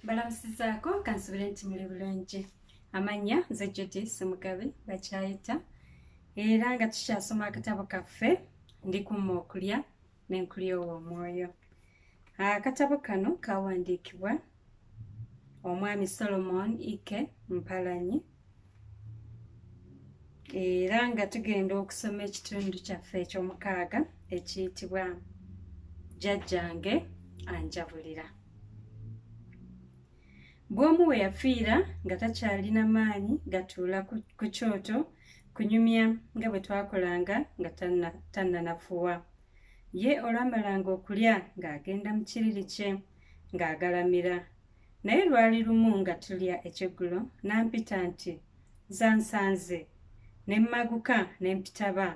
Balamusizaako kansubire nti muli bulungi. Amanya nze Judy Ssemugabi Bakyayita era nga tukyasoma akatabo kaffe Ndikumma Okulya n'enkulya ow'omwoyo. Akatabo kano kawandikibwa omwami Solomon Ike Mpalanyi era nga tugenda okusoma ekitundu kyaffe eky'omukaaga ekiyitibwa Jjajjange anjabulira. Bw'omu we yafiira nga takyalina maanyi gatuula ku kyoto kunyumya nga bwe twakolanga nga tannanafuwa. Ye olwamalanga okulya ng'agenda mu kiriri kye ng'agalamira. Naye lwali lumu nga tulya ekyeggulo n'ampita nti zansanze, ne mmaguka ne mpitaba,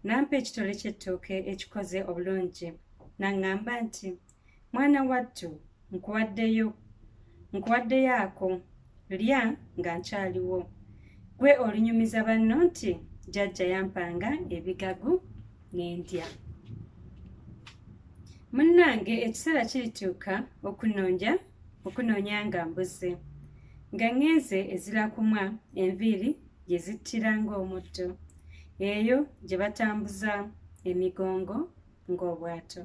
n'ampa ekitole ky'ettooke ekikoze obulungi, n'aŋŋamba nti mwana wattu nkuwaddeyo ako, lya nga nkyaliwo. Gwe olinyumiza banno nti jjajja yampanga ebigagu n'endya. Munnange ekiseera kirituuka okunoonya nga mbuze, nga ŋŋenze ezirakumwa enviiri gye zittira ng'omutto, eyo gye batambuza emigongo ng'obwato.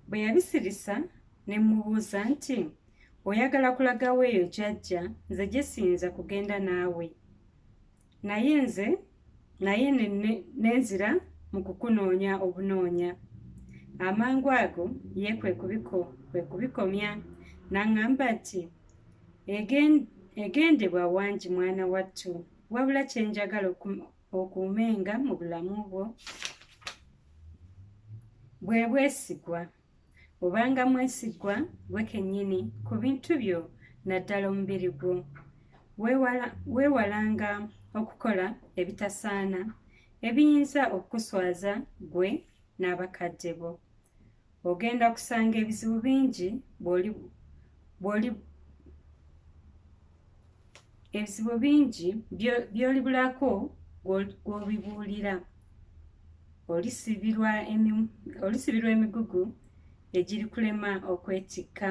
Bwe yabisirisa ne mmubuuza nti oyagala kulagawo eyo jjajja, nze gye siyinza kugenda naawe. Naye nenzira mu kukunoonya obunoonya. Amangu ago ye kwe kubikomya n'aŋŋamba nti egendebwa wangi mwana wattu, wabula kye njagala okuumenga mu bulamu bwo bwe bwesigwa. Obanga mwesigwa gwe kennyini ku bintu byo naddala omubiri gwo. Weewalanga okukola ebitasaana ebiyinza okukuswaza gwe n'abakadde bo. Ogenda kusanga ebizibu bingi by'olibulako gw'obibuulira. Olisibirwa emigugu egirikulema okwetikka.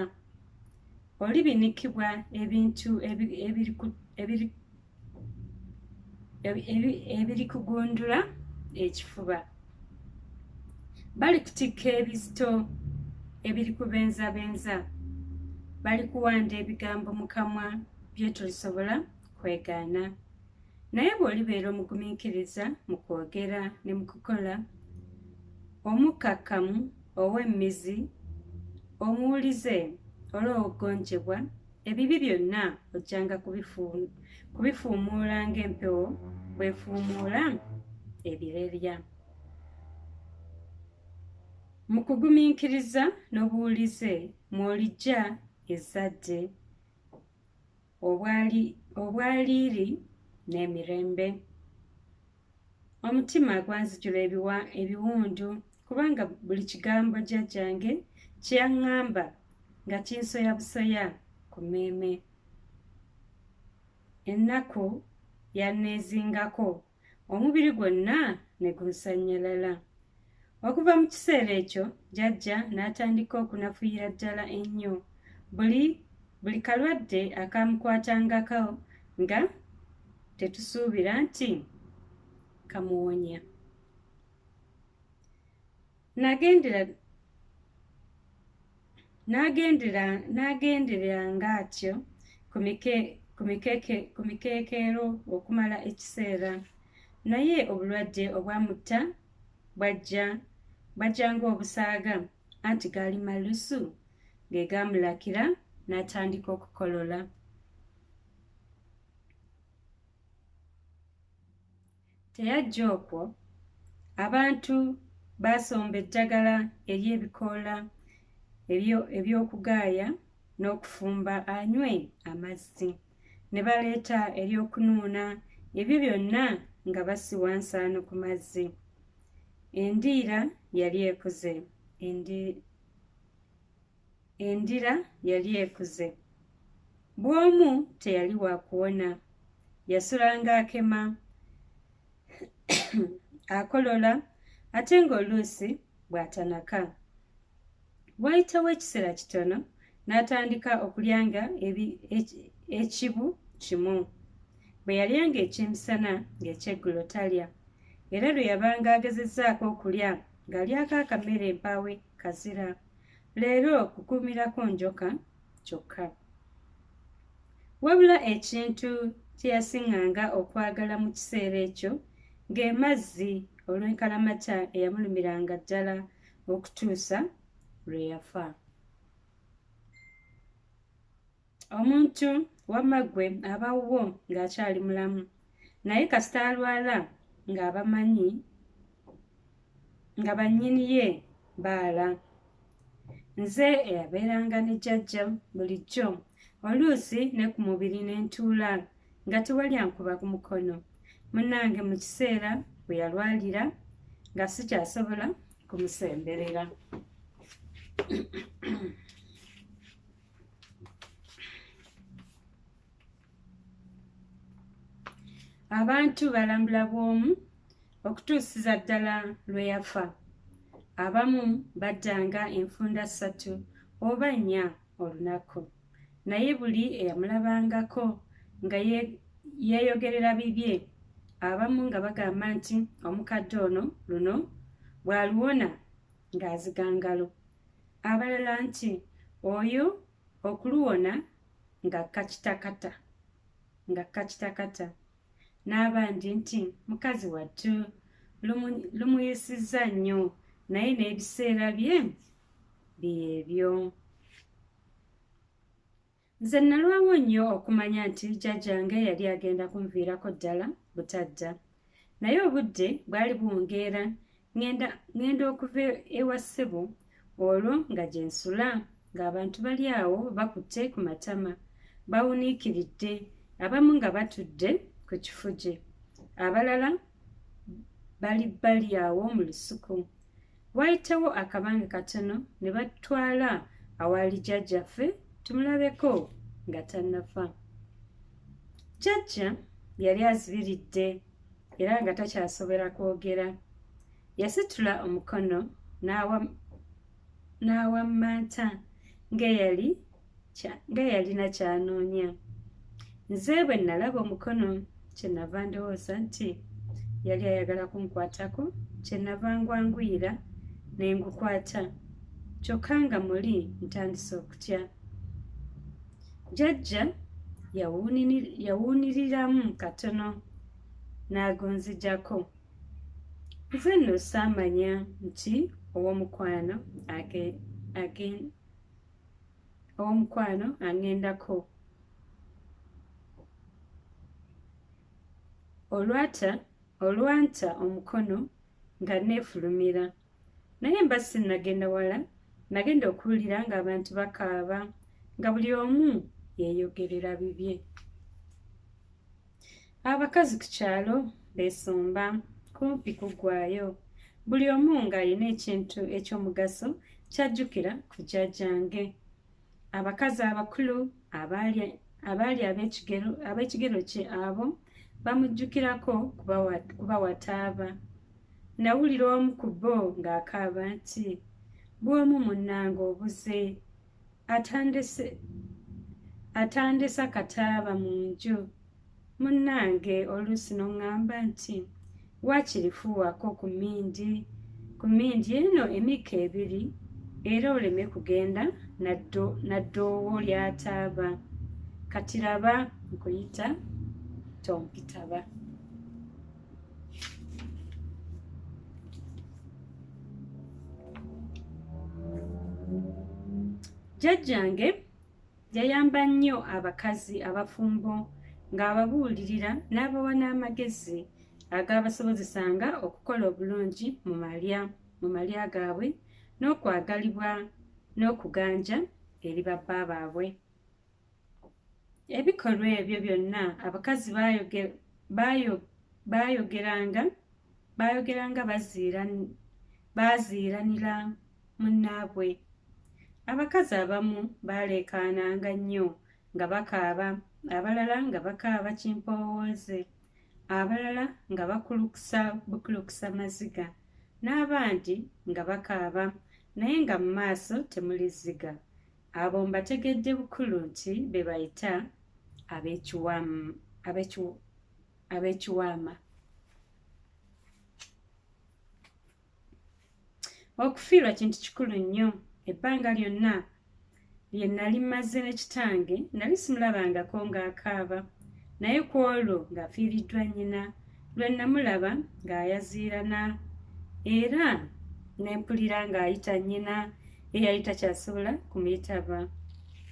Olibinikibwa ebintu ebirikugundula ekifuba. Balikutikka ebizito ebirikubenzabenza. Balikuwanda ebigambo mu kamwa bye tolisobola kwegaana. Naye bw'olibeera omugumiikiriza mu kwogera ne mu kukola, omukkakkamu ow'emmizi, omuwulize olw'ogonjebwa, ebibi byonna ojjanga kubifuumuula ng'empewo bw'efuumuula ebirerya. Mu kugumiikiriza n'obuwulize mw'olijja ezzadde, obwaliiri n'emirembe. Omutima gwanzijula ebiwundu, kubanga buli kigambo jjajjange kye yaŋŋamba nga kinsoya busoya ku mmeeme. Ennaku yanneezingako, omubiri gwonna ne gunsanyalala. Okuva mu kiseera ekyo jjajja n'atandika okunafuira ddala ennyo. Buli kalwadde akamukwatangako nga tetusuubira nti kamuwonya. N'agenderanga atyo ku mikeekero okumala ekiseera. Naye obulwadde obwamutta bwajja ng'obusaaga, anti gaali malusu ge gaamulakira n'atandika okukolola. Teyajja okwo, abantu baasomba eddagala ery'ebikoola eby'okugaaya n'okufumba anywe amazzi, ne baleeta ery'okunuuna, ebyo byonna nga basiwa nsaano ku mazzi. Endira yali ekuze. Bw'omu teyali wa kuwona, yasulanga akema akolola ate ng'oluusi bw'atanaka. Wayitawo ekiseera kitono n'atandika okulyanga ekibu kimu. Bwe yalyanga ekyemisana ng'ekyeggulo talya, era lwe yabanga agezezzaako okulya ng'alyako akamere empaawe kazira. Leero kukuumirako njoka kyokka. Wabula ekintu kye yasiŋŋanga okwagala mu kiseera ekyo ng'emazzi olw'enkalamata eyamulumiranga ddala okutuusa lwe yafa. Omuntu wamma ggwe abawwo ng'akyali mulamu, naye kasita alwala ng'abamanyi nga bannyini ye baala. Nze eyabeeranga ne jjajja bulijjo, oluusi ne ku mubiri ne ntuula nga tewali ankuba ku mukono. Munnange mu kiseera bwe yalwalira nga sikyasobola kumusemberera. Abantu balambula bw'omu okutuusiza ddala lwe yafa. Abamu baddanga enfunda 3 oba 4 olunaku, naye buli eyamulabangako nga yeeyogerera bibye, abamu nga bagamba nti omukadde ono luno bw'aluwona ng'aziga ngalo, abalala nti oyo okuluwona nga kakitakata, n'abandi nti mukazi wattu lumuyisizza nnyo, naye n'ebiseera bye byebyo. Nze nalwawo nnyo okumanya nti jjajjange yali agenda kunviirako ddala butadda, naye obudde bwali buwungeera ngenda okuva ewa ssebo olwo nga gye nsula ng'abantu bali awo bakutte ku matama bawuniikiridde, abamu nga batudde ku kifugi, abalala bali awo mu lusuku. Wayitawo akabanga katono ne batwala awali jjajjaffe tumulabeko nga tannafa. Jjajja yali azibiridde era nga takyasobera kwogera. Yasitula omukono n'awammanta ng'eyalina kyanoonya. Nze bwe nalaba omukono kyenava ndowooza nti yali ayagala kunkwatako, kyenava ngwanguyira ne ngukwata, kyokka nga muli ntandise okutya. Jjajja yawuuniriramu katono n'agonzijjako. Nze nno saamanya nti ow'omukwano aŋŋendako. Olwanta omukono nga neefulumira, naye mba sinnagenda wala, nagenda okuwulira ng'abantu bakaaba nga buli omu yeeyogerera bibye. Abakazi ku kyalo beesomba kumpi kuggwaayo, buli omu ng'alina ekintu eky'omugaso ky'ajjukira ku jjajjange. Abakazi abakulu abaali ab'ekigero kye abo bamujjukirako kuba wataaba. Nawulira omu ku bo ng'akaaba nti bw'omu munnange obuze, atandese akataaba mu nju. Munnange oluusi n'oŋŋamba nti waakiri fuuwako ku mmindi eno emika 2 era oleme kugenda naddoowo ly'ataaba. Kati raba nkuyita tompitaba. Jjajjange yayamba nnyo abakazi abafumbo ng'ababuulirira n'abawa n'amagezi agaabasobozesanga okukola obulungi mu malya gaabwe n'okwagalibwa n'okuganja eri babba baabwe. Ebikolwa ebyo byonna abakazi baayogeranga baziiranira munnaabwe. Abakazi abamu baaleekaananga nnyo nga bakaaba, abalala nga bakaaba kimpowooze, abalala nga bukulukusa maziga, n'abandi nga bakaaba naye nga mu maaso temuli zziga. abo mbategedde bukulu nti be bayita ab'ekiwaama. Okufiirwa kintu kikulu nnyo. Ebbanga lyonna lye nali mmaze ne kitange nali simulabangako ng'akaaba, naye ku olwo ng'afiiriddwa nnyina lwe namulaba ng'ayaziirana era ne mpulira ng'ayita nnyina eyali takyasobola kumuyitaba.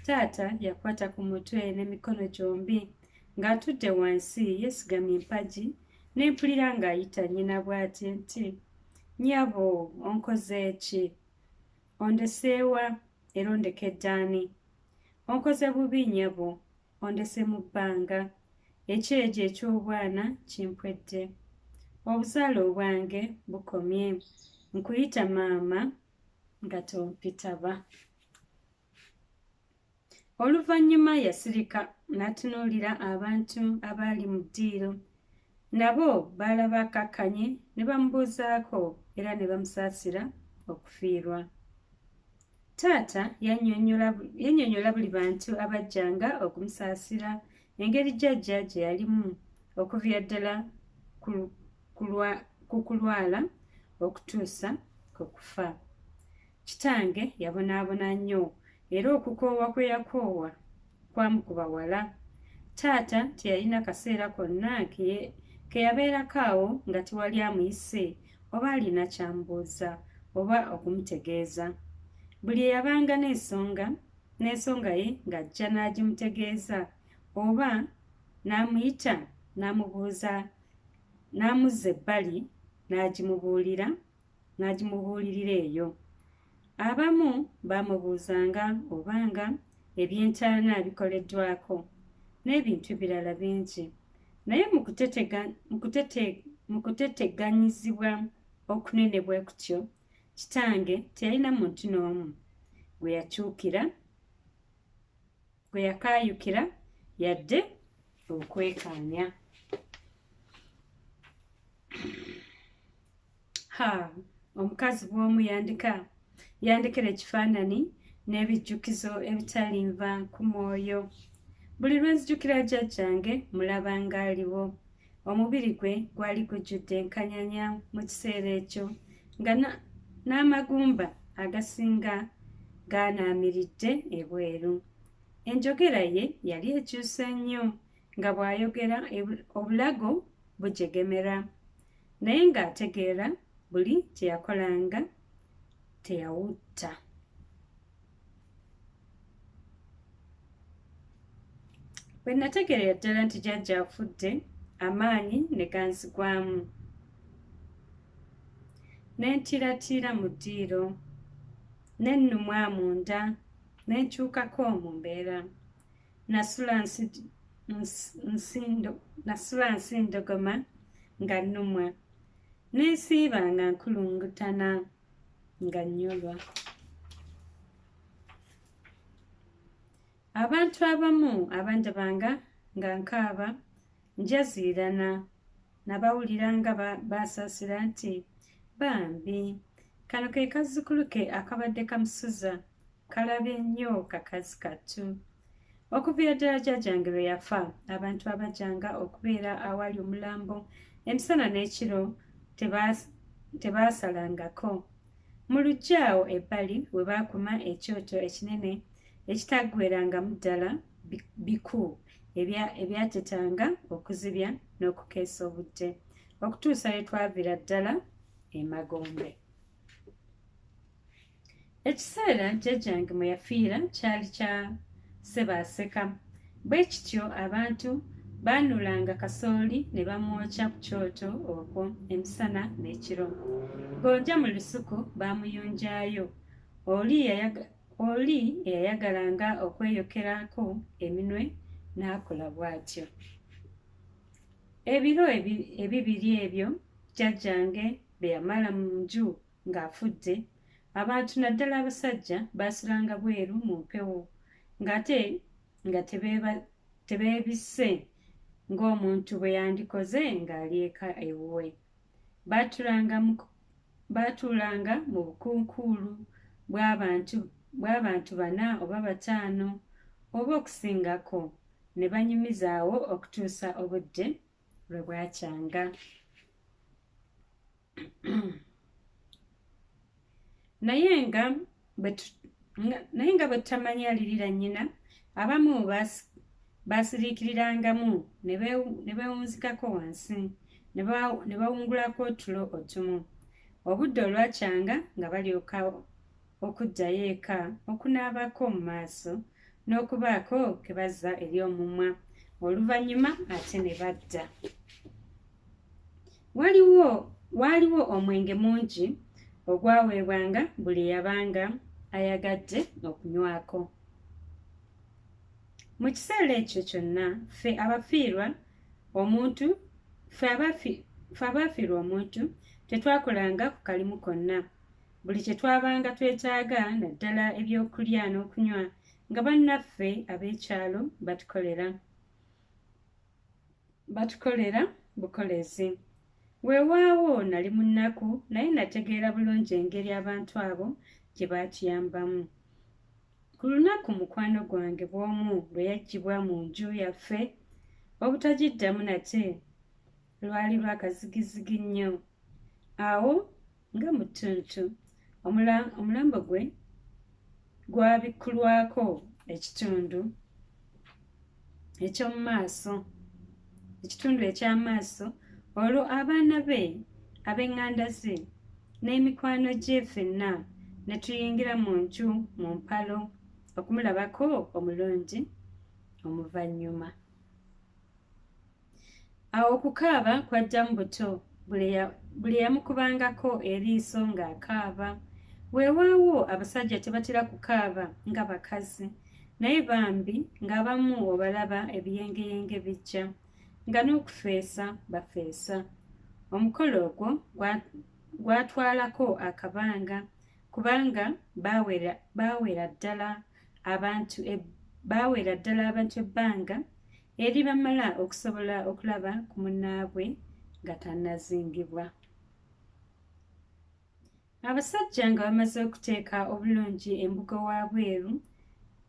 Taata yakwata ku mutwe n'emikono gyombi ng'atudde wansi yeesigamye empagi, ne mpulira ng'ayita nnyina bw'ati nti, "Nnyabo, onkoze ki? Ondeseewa era ondekedde ani? Onkoze bubi nnyabo, ondese mu bbanga. Ekyejo eky'obwana kimpwedde. Obuzaale obwange bukomye. Nkuyita maama nga tompitaba." Oluvannyuma yasirika n'atunuulira abantu abaali mu ddiiro. Nabo baalaba akakkanye ne bamubuuzaako era ne bamusaasira okufiirwa. Taata yannyonnyola buli bantu abajjanga okumusaasira engeri jjajja gye yalimu okuviira ddala ku kulwala okutuusa ku kufa. Kitange yabonaabona nnyo era okukoowa kwe yakoowa kwamukuba wala. Taata teyalina kaseera konna ke yabeerako awo nga tewali amuyise oba alina ky'amubuuza oba okumutegeeza. Buli eyabanga n'ensonga ye ng'ajja n'agimutegeeza oba n'amuyita n'amubuuza n'amuzza ebbali n'agimubuulirira eyo. Abamu baamubuuzanga obanga ebyentaana bikoleddwako n'ebintu ebirala bingi, naye mu kuteteganyizibwa okunene bwe kutyo, kitange teyalina muntu n'omu gwe yakaayukira yadde okwekaanya. Omukazi bw'omu yandekera ekifaananyi n'ebijjukizo ebitalinva ku mwoyo. Buli lwe nzijukira jjajjange mulaba ng'aliwo. Omubiri gwe gwali gujjudde enkanyanya mu kiseera ekyo nga n'amagumba agasinga gaanaamiridde ebweru. Enjogera ye yali ekyuse nnyo nga bw'ayogera obulago bujegemera, naye ng'ategeera buli kye yakolanga teyawutta. Bwe nategeera ddala nti jjajja afudde, amaanyi ne ganzigwamu. Ne ntiiratiira mu ddiiro, ne nnumwa munda, ne nkyukako mu mbeera. Nasula nsindogoma nga nnumwa, ne nsiiba nga nkulungutana nga nnyolwa. Abantu abamu abandabanga nga nkaaba njaziirana, nabawulira nga baasaasira nti, "Bambi, kano ke kazzukulu ke akabadde kamusuza, kalabye nnyo kakazi kattu." Okuviira ddala jjajjange lwe yafa, abantu abajjanga okubeera awali omulambo emisana n'ekiro tebaasalangako. Mu luggya awo ebbali we baakuma ekyoto ekinene ekitaggwerangamu ddala biku ebyatetanga okuzibya n'okukeesa obudde okutuusa lwe twaviira ddala emagombe. Ekiseera jjajjange mwe yafiira kyali kya Ssebaaseka. Bwe kityo abantu baanuulanga kasooli ne bamwokya ku kyoto okwo emisana n'ekiro. Gonja mu lusuku baamuyonjaayo. Oli eyayagalanga okweyokerako eminwe n'akola bw'atyo. Ebiro ebibiri ebyo jjajjange bye yamala mu nju ng'afudde, abantu naddala abasajja baasulanga bweru mu mpewo ng'ate nga tebeebisse ng'omuntu bwe yandikoze ng'ali eka ewuwe. Baatuulanga mu bukunkuulu bw'abantu bw'abantu 4 oba 5 oba okusingako ne banyumizaawo okutuusa obudde lwe bwakyanga. naye nga bwe tutamanya alirira nnyina, abamu baasiriikirirangamu ne beewunzikako wansi ne bawungulako otulo otumu. Obudde olwakyanga nga balyoka okuddayo eka okunaabako mu maaso n'okubaako ke bazza eri omumwa, oluvannyuma ate ne badda. Waaliwo omwenge mungi ogwaweebwanga buli eyabanga ayagadde okunywako. Mu kiseera ekyo kyonna ffe abaafiirwa omuntu tetwakolanga ku kalimu konna. Buli kye twabanga twetaaga naddala ebyokulya n'okunywa nga bannaffe ab'ekyalo batukolera bukolezi. Weewaawo nali mu nnaku naye nategeera bulungi engeri abantu abo gye baatuyambamu. Ku lunaku mukwano gwange bw'omu lwe yaggyibwa mu nju yaffe, obutagiddamu nate lwali lwakazigizigi nnyo. Awo nga mu ttuntu omulambo gwe gwabikkulwako ekitundu eky'amaaso. Olwo abaana be ab'eŋŋanda ze n'emikwano gye ffenna ne tuyingira mu nju mu mpalo okumulabako omulungi omuvannyuma. Awo okukaaba kwajjamu buto, buli eyamukubangako eriiso ng'akaaba. Weewaawo abasajja tebatera kukaaba nga bakazi, naye bambi ng'abamu obalaba ebiyengeyenge bijja nga n'okufeesa bafeesa. Omukolo ogwo gwatwalako akabanga kubanga baawera ddala abantu ebbanga eri bamala okusobola okulaba ku munnaabwe nga tannazingibwa. Abasajja nga bamaze okuteeka obulungi embugo waabweru,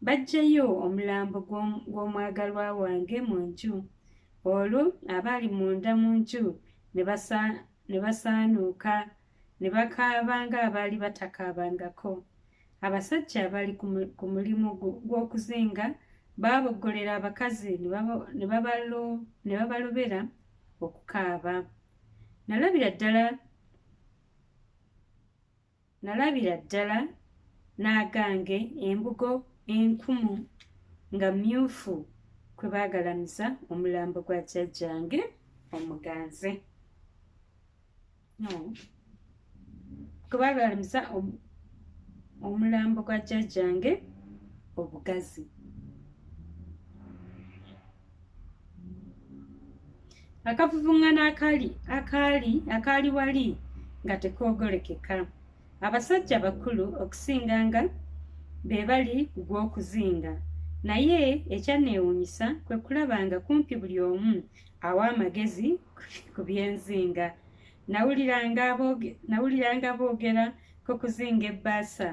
baggyayo omulambo gw'omwagalwa wange mu nju. Olwo abaali munda mu nju ne basaanuuka ne bakaaba ng'abaali batakaabangako. Abasajja abaali ku mulimu gw'okuzinga baaboggolera abakazi ne babalobera okukaaba. Nalabira ddala n'agange embugo 1000 nga myufu kwe baagalamiza omulambo gwa jjajjange omuganzi. Kwe baagalamiza omulambo gwa jjajjange obugazi. Akavuvuŋŋana akaali wali nga tekoogolekeka. Abasajja bakulu okusinganga be bali ku gw'okuzinga, naye ekyanneewuunyisa kwe kulaba nga kumpi buli omu awa amagezi ku by'enzinga. Nawuliranga boogera ku kuzinga ebbaasa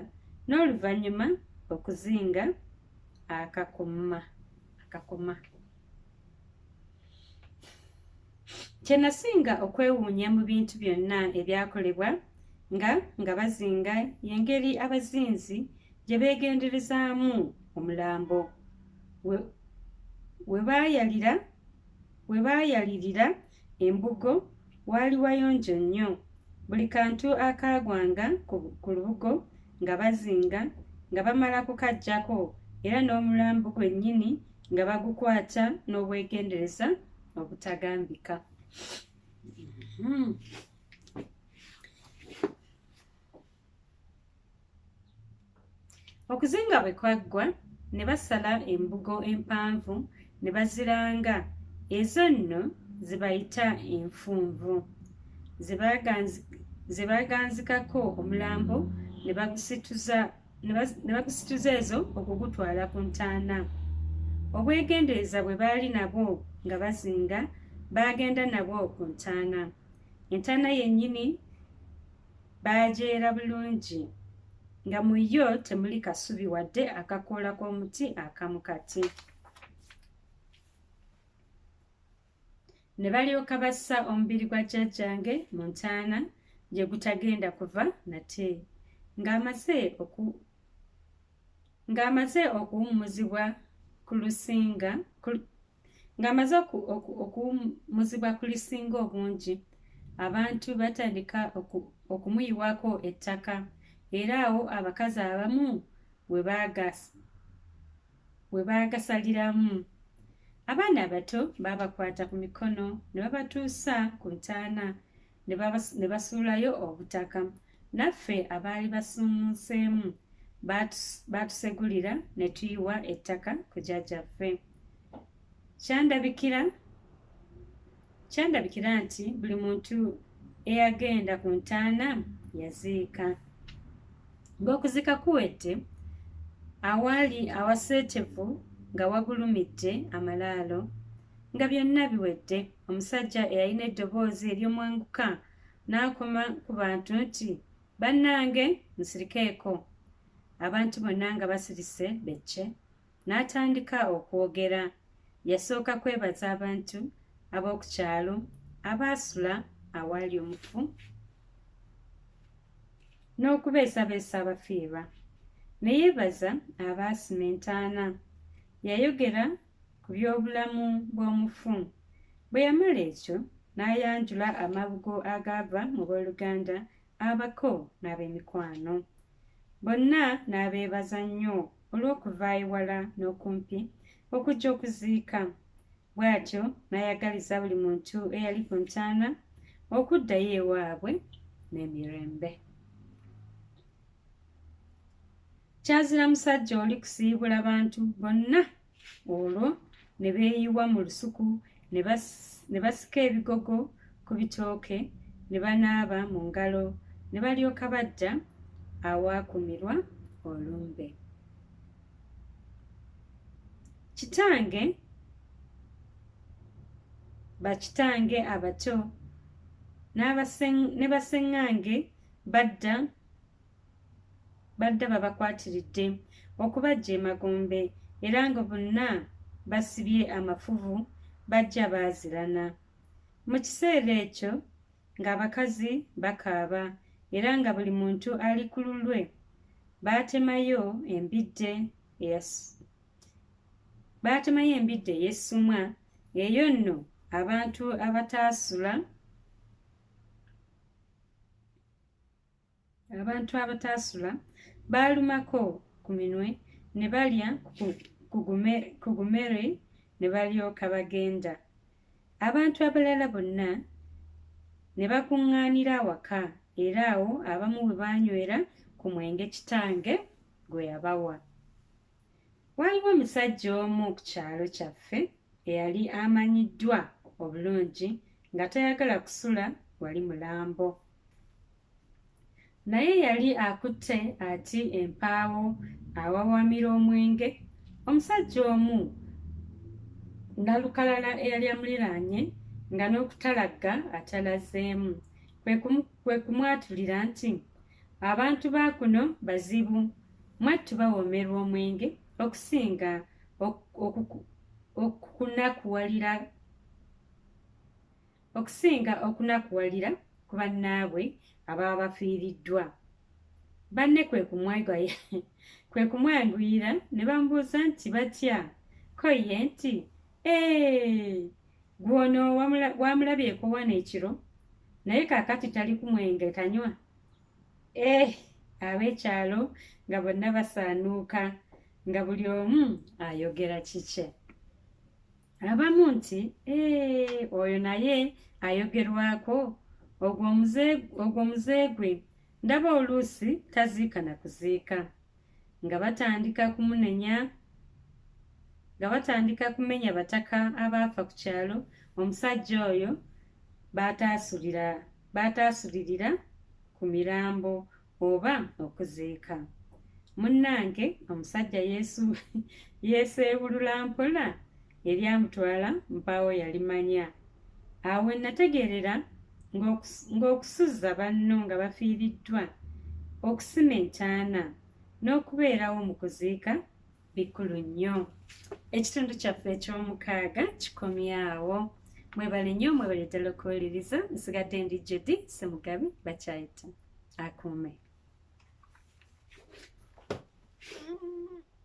n'oluvannyuma okuzinga akakoma. Kye nasinga okwewuunya mu bintu byonna ebyakolebwa nga bazinga y'engeri abazinzi gye beegenderezaamu omulambo. We baayalirira embugo waali wayonjo nnyo. Buli kantu akaagwanga ku lubugo nga bazinga nga bamala kukaggyako, era n'omulambo gwennyini nga bagukwata n'obwegendereza obutagambika. Okuzinga bwe kwaggwa ne basala embugo empanvu ne baziranga, ezo nno ze bayita enfunvu. Ze baaganzikako omulambo ne bagusituza ezo okugutwala ku ntaana. Obwegendereza bwe baali nabwo nga bazinga baagenda nabwo ku ntaana. Entaana yennyini baagyera bulungi nga mu yo temuli kasubi wadde akakoola k'omuti akamu kati. Ne balyoka bassa omubiri gwa jjajjange mu ntaana gye gutagenda kuva nate, ng'amaze okuwummuzibwa ku lusinga obungi, abantu batandika okumuyiwako ettaka, era awo abakazi abamu we baagasaliramu. Abaana abato baabakwata ku mikono ne babatuusa ku ntaana ne basuulayo obutaka. Naffe abaali basuumuuseemu baatusegulira ne tuyiwa ettaka ku jjajjaffe. Kyandabikira nti buli muntu eyagenda ku ntaana yaziika. Ng'okuziika kuwedde, awaali awaseetevu nga wagulumidde amalaalo, nga byonna biwedde, omusajja eyalina eddoboozi ery'omwanguka n'akoma ku bantu nti, "Bannange, musirikeeko." Abantu bonna nga basirise becce, n'atandika okwogera. Yasooka kwebaza abantu ab'oku kyalo abaasula awaali omufu n'okubeesabeesa abafiirwa. Ne yeebaza abaasima entaana. Yayogera ku by'obulamu bw'omufu. Bwe yamala ekyo n'ayanjula amabugo agaava mu booluganda, abako n'ab'emikwano. Bonna n'abeebaza nnyo olw'okuva ewala n'okumpi okujja okuziika. Bw'atyo n'ayagaliza buli muntu eyali ku ntaana okuddayo ewaabwe n'emirembe. Kyazira musajja oli kusiibula bantu bonna. Olwo ne beeyiwa mu lusuku ne basika ebigogo ku bitooke, ne banaaba mu ngalo, ne balyoka badda awaakumirwa olumbe. Bakitange abato ne basseŋŋange badda babakwatiridde okubaggya emagombe, era nga bonna basibye amafuvu bajja baazirana. Mu kiseera ekyo ng'abakazi bakaaba, era nga buli muntu ali ku lulwe. Baatemayo embidde ey'essumwa. Eyo nno abantu abataasula baalumako ku minwe ne balya ku gumere ne balyoka bagenda. Abantu abalala bonna ne bakuŋŋaanira awaka, era awo abamu bwe baanywera ku mwenge kitange gwe yabawa. Waaliwo omusajja omu ku kyalo kyaffe eyali amanyiddwa obulungi nga tayagala kusula wali mulambo. Naye yali akutte ati empaawo awawamira omwenge. Omusajja omu nalukalala eyali amuliraanye nga n'okutalagga atalazeemu, kwe kumwatulira nti, "Abantu ba kuno bazibu, mwattu bawoomerwa omwenge okusinga okunakuwalira ku bannaabwe ababa bafiiriddwa." Banne kwe kumwanguyira ne bamubuuza nti batya, ko ye nti, "Gwe ono wamulabyeko wano ekiro, naye kaakati tali ku mwenge tanywa?" Ab'ekyalo nga bonna basaanuuka, nga buli omu ayogera kikye. Abamu nti, "Oyo naye ayogerwako, ogwo omuze gwe, ndaba oluusi taziika na kuziika." Nga batandika kumenya bataka abaafa ku kyalo, omusajja oyo baataasulirira ku mirambo oba okuziika. Munnange omusajja yeeseebulula mpola eryamutwala mpaawo yalimanya. Awo nategeerera ng'okusuzza banno nga bafiiriddwa okusima entaana n'okubeerawo mu kuziika bikulu nnyo. Ekitundu kyaffe eky'omukaaga kikomyawo. Mwebale nnyo, mwebale ddala okuwuliriza. Nsigadde ndi Judy, Ssemugabi, Bakyayita. Akuume.